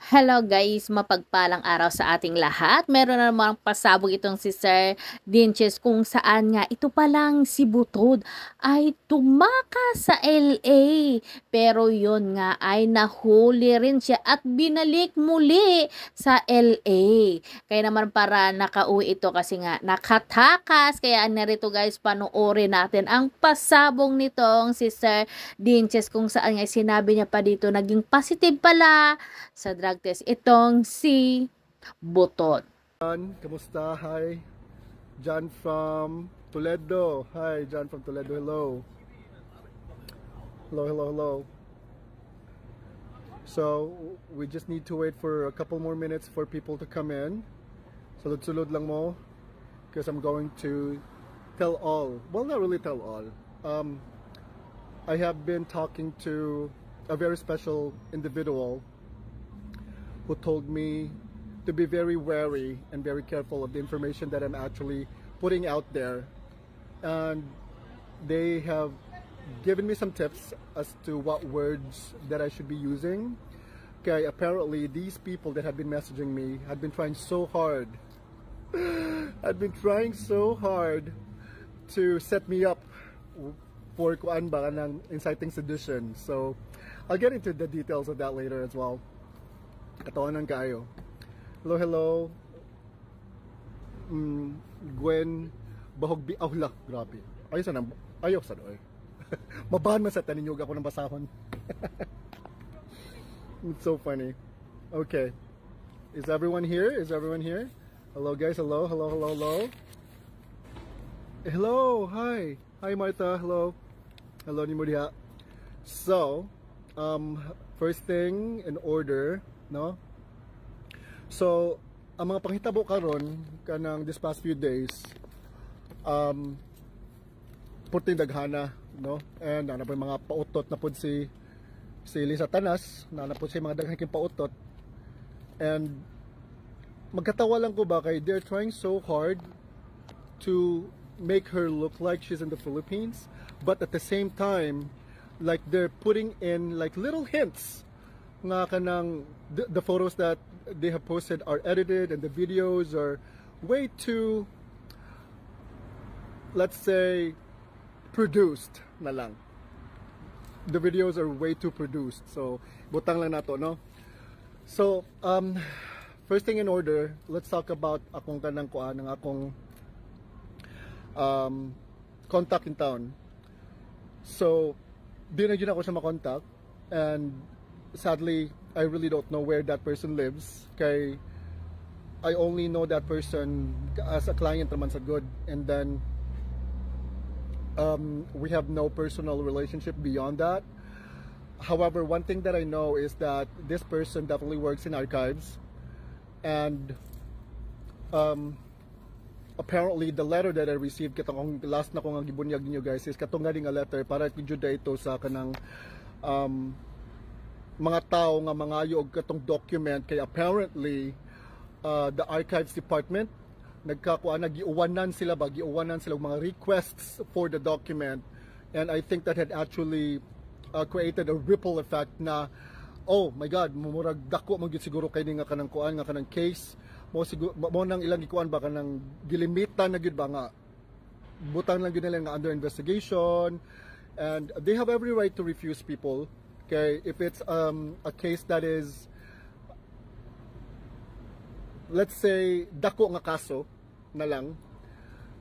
Hello guys, mapagpalang araw sa ating lahat. Meron na namang pasabog itong si Sir Dinches kung saan nga ito palang si Butod ay tumakas sa LA. Pero yon nga ay nahuli rin siya at binalik muli sa LA. Kaya naman para nakauwi ito kasi nga nakatakas. Kaya narito guys, panoorin natin ang pasabog nitong si Sir Dinches kung saan nga sinabi niya pa dito naging positive pala sa drug test itong si Butot. Kamusta? Hi. John from Toledo. Hi, John from Toledo. Hello. Hello. So, we just need to wait for a couple more minutes for people to come in. Sulod-sulod lang mo. Because I'm going to tell all. Well, not really tell all. I have been talking to a very special individual who told me to be very wary and very careful of the information that I'm actually putting out there. And they have given me some tips as to what words that I should be using. Okay, apparently these people that have been messaging me had been trying so hard to set me up for kuan ba ng inciting sedition. So I'll get into the details of that later as well. Katawanan kayo. Hello. Gwen Bahog Awla. Grabe. Ayaw sa doy. Mabahan man sa taninyog ako ng basahon. It's so funny. Okay. Is everyone here? Hello guys. Hello. Hello. Hi. Hi Martha. Hello ni Mudia. So, first thing in order, no? So, ang mga panghitabo karon kanang this past few days, puting daghana, no? And ano pa mga pautot na pud si Lisa Tanas, na pud si mga daghang pautot. And magkatawa lang ko ba kay they're trying so hard to make her look like she's in the Philippines, but at the same time, like they're putting in like little hints nga kanang the photos that they have posted are edited and the videos are way too, let's say, produced na lang. The videos are way too produced. So, butang lang nato, no? So, first thing in order, let's talk about akong kanang kuan ng akong contact in town. So, di na ako siya makontak, and sadly, I really don't know where that person lives. Kay I only know that person as a client naman sa good, and then we have no personal relationship beyond that. However, one thing that I know is that this person definitely works in archives, and apparently the letter that I received katong last na ko nga gibunyag ninyo guys is katong nga letter para kudyo ito sa kanang mga tao nga mangayo og katong document kay apparently the archives department nagiuwanan sila og mga requests for the document, and I think that had actually created a ripple effect na oh my god, mumurag dako man gyud siguro kay nga kanang kuan nga kanang case mo nang ilang gikuan ba kanang gilimitan na gyud ba nga butang lang gyud nila nga under investigation, and they have every right to refuse people. Okay, if it's a case that is, let's say, dako nga kaso na lang,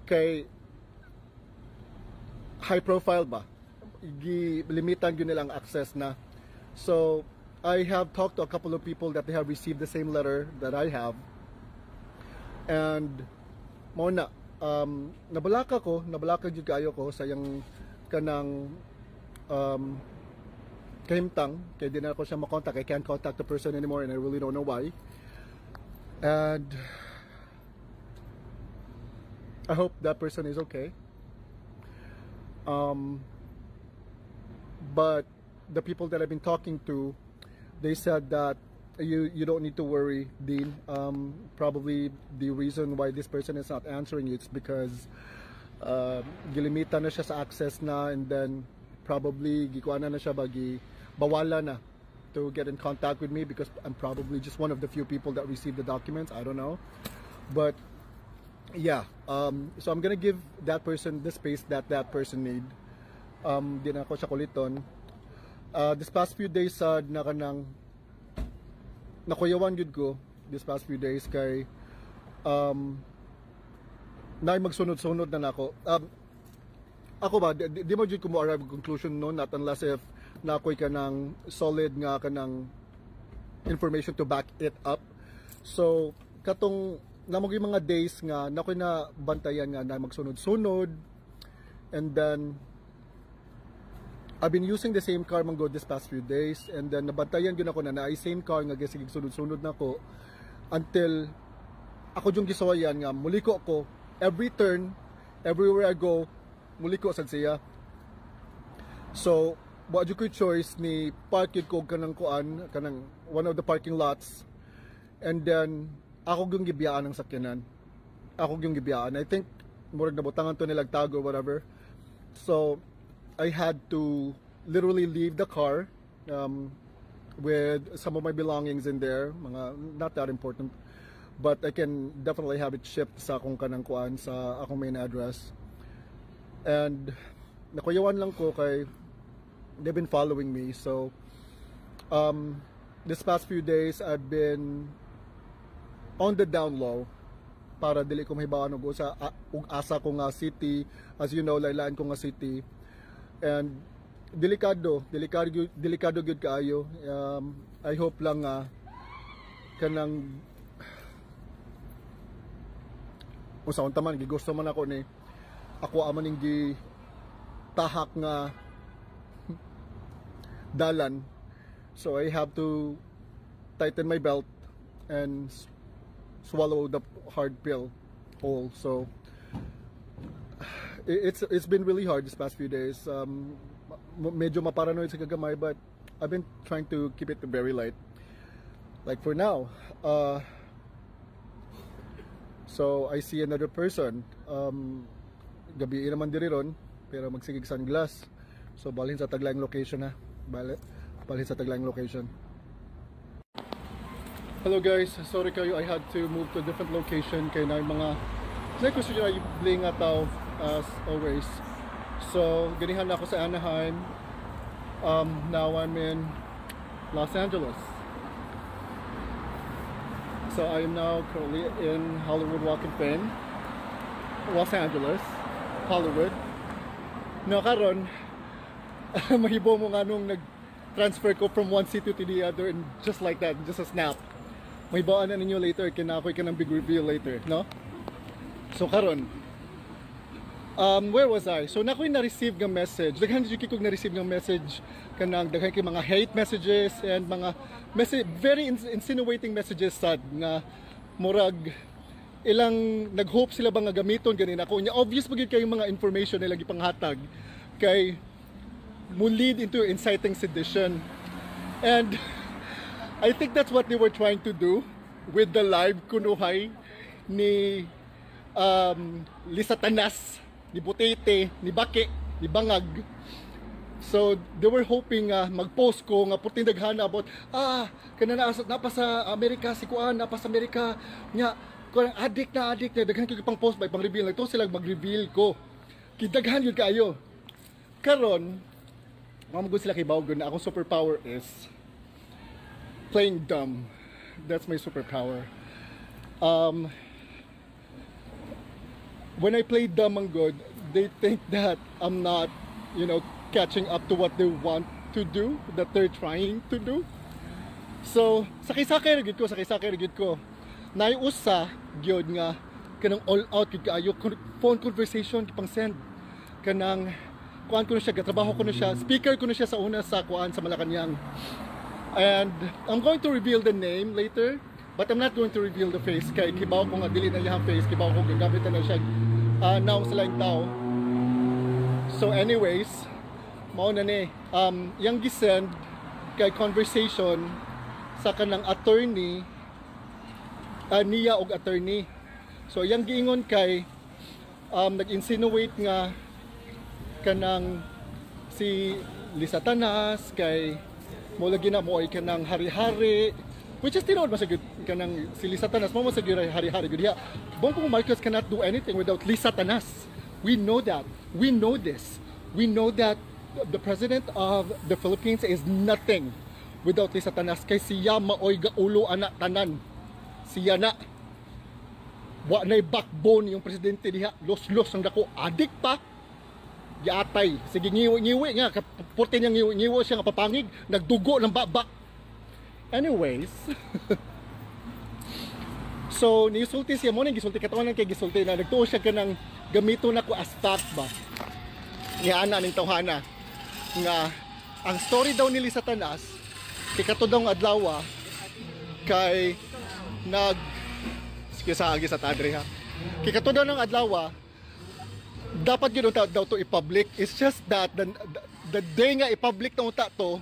kay high profile ba, limitan yun nilang access na. So, I have talked to a couple of people that they have received the same letter that I have, and mo na, nabalaka jud kayo ko sa yung kanang kahimtang, kaya di na ako siya makontak. I can't contact the person anymore and I really don't know why. And I hope that person is okay. But the people that I've been talking to, they said that you don't need to worry, Dean. Probably the reason why this person is not answering you is because gilimitan na siya sa access na, and then probably gikuana na siya bagi bawala na to get in contact with me because I'm probably just one of the few people that received the documents. I don't know, but yeah. So I'm gonna give that person the space that that person need. Di na ako siya kuliton. This past few days na kanang nakuyawan gud ko this past few days kay na magsunod-sunod na nako. Ako ba di mo jud ko mo arrive conclusion no, not unless if nakoy ka ng solid nga kanang information to back it up. So katong namog yung mga days nga nakoy na bantayan nga na magsunod-sunod, and then I've been using the same car man go this past few days, and then nabantayan gyud ako na ay same car nga sige sunod-sunod na ko until ako yung gisawayan nga muliko ko every turn, everywhere I go muliko sad siya. So wa jud ko choice ni park yun ko kanang kuan kanang one of the parking lots, and then ako yung gibiyaan ng sakyanan. Ako yung gibiyaan. I think murag nabutangan to nilag tago or whatever. So I had to literally leave the car with some of my belongings in there, mga not that important, but I can definitely have it shipped sa akong kanang kuan sa akong main address. And nakuyawan lang ko kay they've been following me. So this past few days I've been on the down low para dili ko mahibawaan og asa ko nga city. As you know, laylaan ko nga city. And delikado gyud kaayo. I hope lang kanang usaon taman gigusto man ako ni ako aman ning gi tahak nga dalan. So I have to tighten my belt and swallow the hard pill whole. So it's been really hard this past few days. Medyo maparanoid sa kagamay, but I've been trying to keep it very light. Like for now, so I see another person. Gabi naman diri ron, pero magsigig sunglass. So balhin sa taglaing location na. Balhin sa taglaing location. Hello guys, sorry kayo, I had to move to a different location kay na yung mga gusto nyo na bling ataw as always. So ganihan na ako sa Anaheim. Now I'm in Los Angeles. So I am now currently in Hollywood Walk of Fame, Los Angeles, Hollywood. No karon mahibo mo nga nung nag-transfer ko from one city to the other, and just like that, just a snap. May baan na ninyo later, kinakoy ka ng big reveal later, no? So karon, where was I? So nakoy na-receive ng message, daghan jud kay kog na-receive ng message kanang daghan kay mga hate messages and mga message, very insinuating messages sad nga murag ilang naghope sila ba nga gamiton ganin ako nya. Obvious pagid kay mga information nila gipanghatag kay mo lead into inciting sedition, and I think that's what they were trying to do with the live kunuhay ni Lisatanas, ni Butete, ni Bake, ni Bangag. So they were hoping mag-post ko nga puting daghana about kanana napa sa Amerika si kuan, napa sa Amerika nya kuan addict na daghan kay pang post by pang reveal nagto sila mag-reveal ko. Kidaghan yun kayo. Karon mamagod sila kay bawgon na akong superpower is playing dumb. That's my superpower. When I play dumb and good, they think that I'm not, catching up to what they want to do, that they're trying to do. So, sakay-sakay rigid ko. Naiusa gyud nga kanang all out gyud kaayo phone conversation pang send kanang kuan ko na siya, trabaho ko na siya, speaker ko na siya sa una sa kuan sa Malacañang. And I'm going to reveal the name later, but I'm not going to reveal the face kay kibaw ko nga dili na iyang face, kibaw ko gagamit na siya now sa laing tao. So anyways, mao na ni yang gisend kay conversation sa kanang attorney niya og attorney. So yang giingon kay nag-insinuate nga kanang si Lisatanas kay mo lagi na mo ay kanang hari-hari, which is tinod masagid kanang si Lisa Tanas mo masagid hari-hari gud diha. Bongbong Marcos cannot do anything without Lisa Tanas. We know that. We know this. We know that the president of the Philippines is nothing without Lisa Tanas, kay siya maoy gaulo anak tanan. Siya na wa na'y backbone yung presidente diha, los-los ang dako, adik pa giatay, sige ngiwi nga kapurte niya ngiwi siya nga papangig, nagdugo ng baba. Anyways, so nisulti siya mo nang gisulti katawanan kay gisulti na nagtuo siya kanang gamito na ko as fact ba nga ana ning tawhana nga ang story daw ni Lisa Tanas kay kato daw nga adlaw kay nag sige sa agi sa tadre ha kay kato daw ng adlaw dapat yun daw to i-public. It's just that the day nga i-public na unta to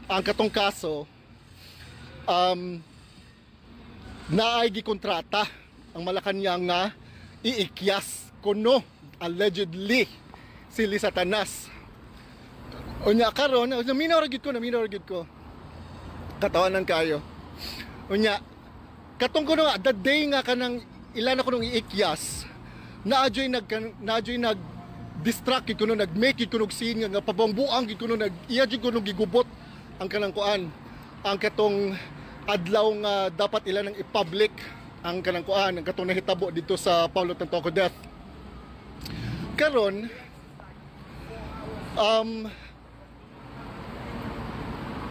ang katong kaso naay gikontrata ang Malacanang nga iikyas kuno allegedly si Lisa Tanas. Unya karon naminaw ra gid ko katawanan kayo unya katong kuno the day nga kanang ilan ako nung iikyas naadyoy nag distract kuno nag-make kuno scene nga pabangbuang kuno iya jud kuno gigubot ang kanang kuan ang katong adlaw nga dapat ilan nang i-public ang kanang kuan ang katong nahitabo dito sa Paulo Tantoco death. Karon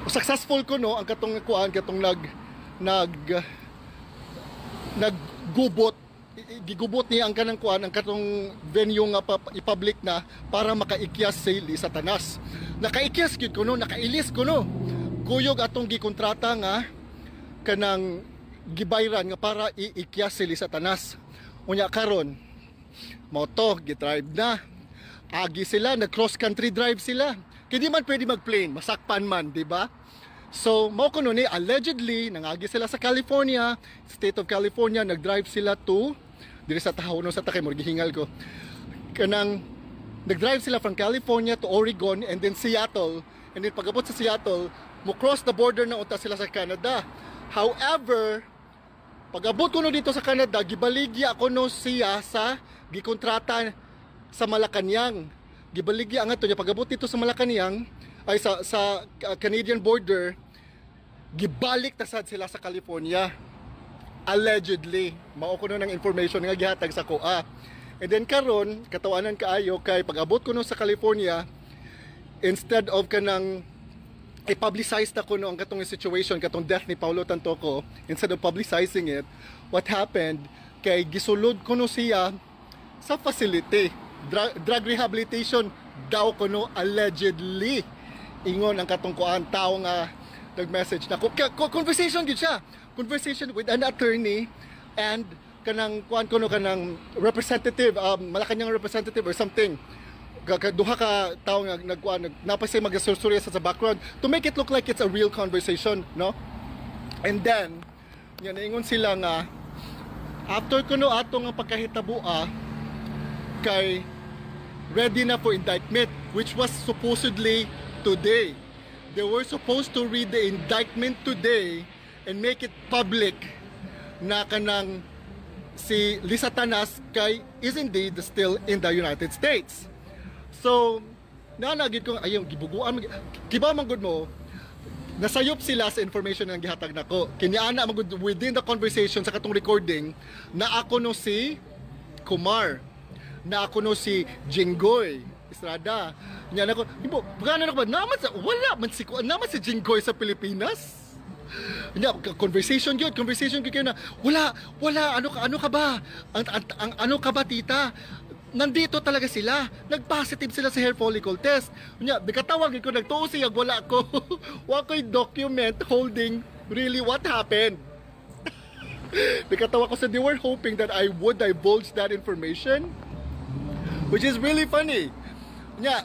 successful kuno ang katong kuan katong naggubot gigubot niya ang kanang kuan ang katong venue nga i-public na para makaikyas si Lisa Tanas. Nakaikyas gyud kuno, nakailis kuno. Kuyog atong gikontrata nga kanang gibayran nga para iikyas si Lisa Tanas. Unya karon moto gidrive na. Agi sila, nag-cross country drive sila. Kaya di man pwede mag-plane, masakpan man, di ba? So, mao kuno ni allegedly nangagi sila sa California, state of California, nag-drive sila to diri sa tahaw no sa takay mo gihingal ko. Kanang nag-drive sila from California to Oregon and then Seattle, and then pag-abot sa Seattle, mo cross the border na unta sila sa Canada. However, pag-abot kuno dito sa Canada, gibaligya kuno siya sa gikontrata sa Malacanang. Gibaligya nga to niya pag-abot dito sa Malacanang ay sa Canadian border, gibalik ta sad sila sa California. Allegedly, mao kuno ng information nga gihatag sa KOA. And then karon katawanan kaayo kay pag-abot kuno sa California, instead of kanang i-publicize na kuno ang katong situation, katong death ni Paulo Tantoco, instead of publicizing it, what happened kay gisulod kuno siya sa facility, drug rehabilitation daw kuno allegedly. Ingon ang katong kuan tao nga nag-message na conversation gid siya. Conversation with an attorney and kanang kuan kuno kanang representative, Malacanang representative or something. Duha ka tao nga nagkuan napasay magasursurya sa background to make it look like it's a real conversation, no? And then yan ingon sila nga after kuno ato nga pagkahitabua kay ready na for indictment, which was supposedly today. They were supposed to read the indictment today and make it public na kanang si Lisa Tanas kay is indeed still in the United States. So, nanagid ko ayong gibuguan kiba man gud mo nasayop sila sa information nga gihatag nako. Kiniana man gud within the conversation sa katong recording na ako no si Kumar, na ako no si Jinggoy Estrada. Nya nako, ibo, bugana nako ba naman sa wala man si naman si Jinggoy sa Pilipinas. Nya conversation gyud kayo na wala ano ka ba? Ang ano ka ba tita? Nandito talaga sila. Nag-positive sila sa hair follicle test. Nya bikatawag ko nagtuo siya wala ko. Wa ko'y document holding really what happened. Bikatawa ko sa they were hoping that I would divulge that information, which is really funny. Nya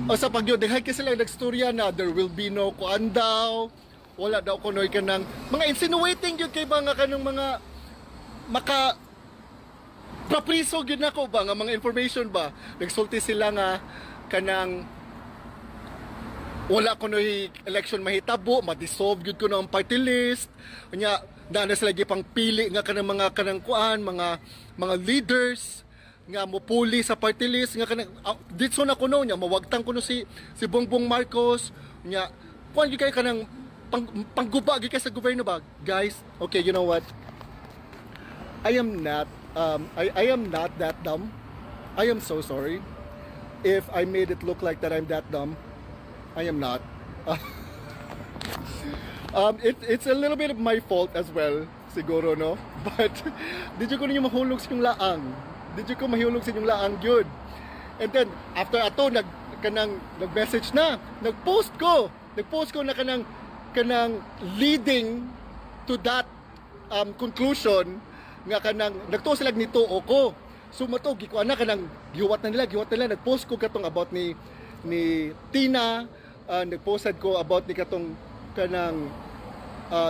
o sa pagyo daghan kasi sila nagstorya na there will be no kuan daw, wala daw kunoy ka ng mga insinuating yun kay ba nga kanong mga maka prapriso yun ako ba nga mga information ba nagsulti sila nga kanang wala ko no election mahitabo, ma-dissolve gyud ko na ang party list. Nya na sila gipang pili nga kanang mga kanang kuan, mga leaders nga mopuli sa party list nga kanang ditso na kuno nya mawagtang kuno si Bongbong Marcos nya kuan gyud kay kanang pangguba gyud kay sa gobyerno ba. Guys, okay, you know what? I am not that dumb. I am so sorry if I made it look like that I'm that dumb. I am not. It's a little bit of my fault as well, siguro, no? But, did you ko ninyo mahulog sa inyong laang? Did you ko mahulog sa inyong laang, good? And then, after ato, nag-message na, nag-post ko na kanang leading to that conclusion, nga kanang, nagtuo sila nituo ko. So, matog, gikuan na kanang, giwat na nila, nag-post ko katong about ni Tina, nag-posted ko about ni katong kanang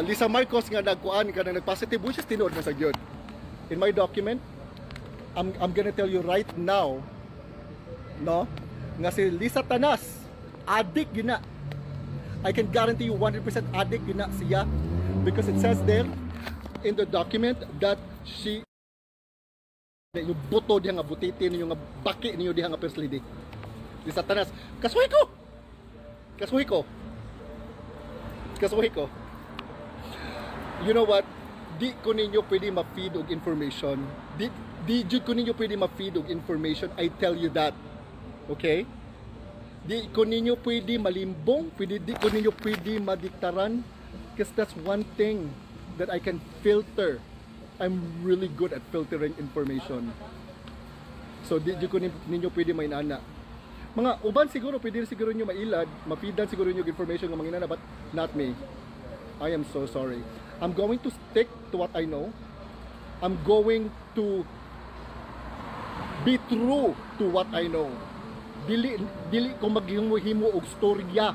Lisa Marcos nga nagkuan kanang nag-positive, which is tinuod na sa gyud. In my document, I'm gonna tell you right now, no, nga si Lisa Tanas, addict yun na. I can guarantee you 100% addict yun na siya, because it says there in the document that she yung buto diha nga butitin yung nga baki niyo diha nga first lady. Lisa Tanas, kasuhi ko. You know what? Di ko ninyo pwede ma-feed og information. Di jud ko ninyo pwede ma-feed og information. I tell you that. Okay? Di ko ninyo pwede malimbong. Di ko ninyo pwede madiktaran. Because that's one thing that I can filter. I'm really good at filtering information. So di jud ko ninyo pwede mainana. Mga uban siguro pwede siguro nyo mailad, mapidan siguro nyo information ng mga inana, but not me. I am so sorry. I'm going to stick to what I know. I'm going to be true to what I know. Dili ko maghimo og storya.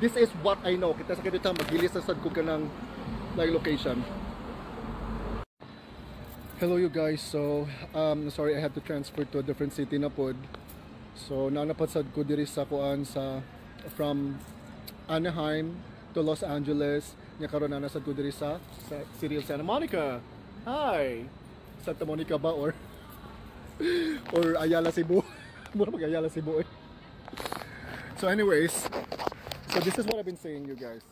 This is what I know. Kita sa kadto magilis sa sad ko kanang like location. Hello you guys. So sorry I had to transfer to a different city na pod. So nanapadsad ko diri sa kuan from Anaheim to Los Angeles. Nya karon na nasad ko diri sa city of Santa Monica. Hi. Santa Monica ba or Ayala Cebu? Mura mag Ayala Cebu eh. So anyways, so this is what I've been saying, you guys.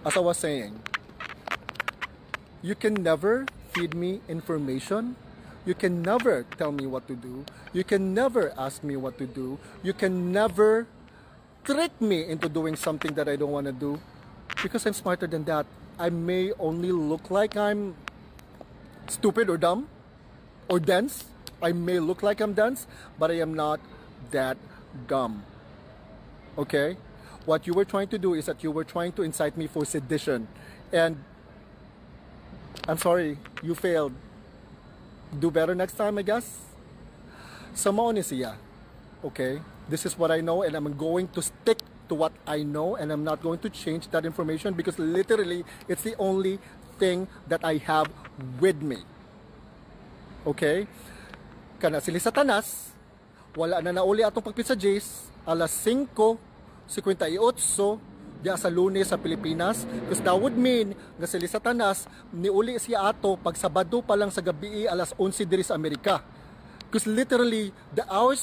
As I was saying, you can never feed me information. You can never tell me what to do. You can never ask me what to do. You can never trick me into doing something that I don't want to do. Because I'm smarter than that. I may only look like I'm stupid or dumb or dense. I may look like I'm dense, but I am not that dumb. Okay? What you were trying to do is that you were trying to incite me for sedition. And I'm sorry, you failed. Do better next time, I guess. Sama ni siya. Okay? This is what I know, and I'm going to stick to what I know, and I'm not going to change that information because literally it's the only thing that I have with me. Okay? Kana sila sa Tanas, wala na nauli atong pagpitsa Jays, alas 5:58 diya sa Lunes sa Pilipinas, because that would mean nga sila sa Tanas niuli siya ato pag Sabado pa lang sa gabi alas 11 diri sa Amerika. Because literally the hour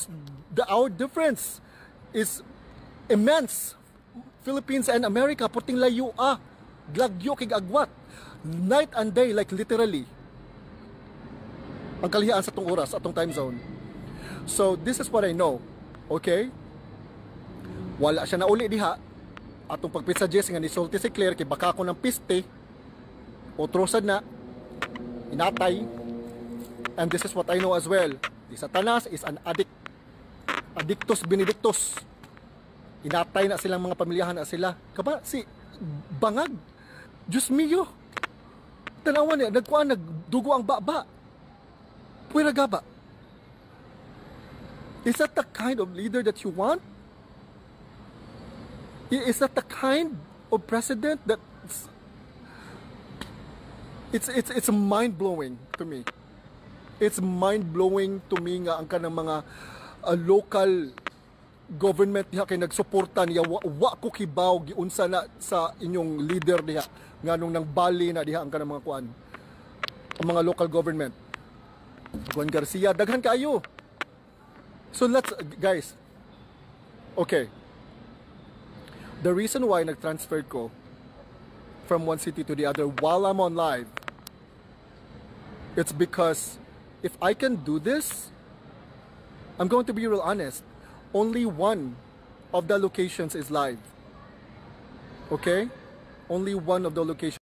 difference is immense. Philippines and America puting layo glagyo kig agwat, night and day, like literally ang kalihaan sa tong oras atong time zone. So this is what I know. Okay, wala siya nauli diha atong pagpitsa Jess nga nisulti si Claire kay baka ko ng piste o trosad na inatay. And this is what I know as well. Di Satanas is an addictus benedictus. Inatay na silang mga pamilyahan na sila. Kaba si bangag, Diyos mio, tanawan niya, nagdugo ang baba. Puwera gaba. Is that the kind of leader that you want? Is that the kind of president that it's mind-blowing to me. It's mind-blowing to me nga ang kanang mga local government diha kay nagsuporta niya wa ko kibaw giunsa na sa inyong leader diha nganong nang bali na diha ang kanang mga kuan ang mga local government. Juan Garcia daghan kaayo. So let's guys. Okay. The reason why nag-transfer ko from one city to the other while I'm on live, it's because if I can do this, I'm going to be real honest. Only one of the locations is live. Okay? Only one of the locations.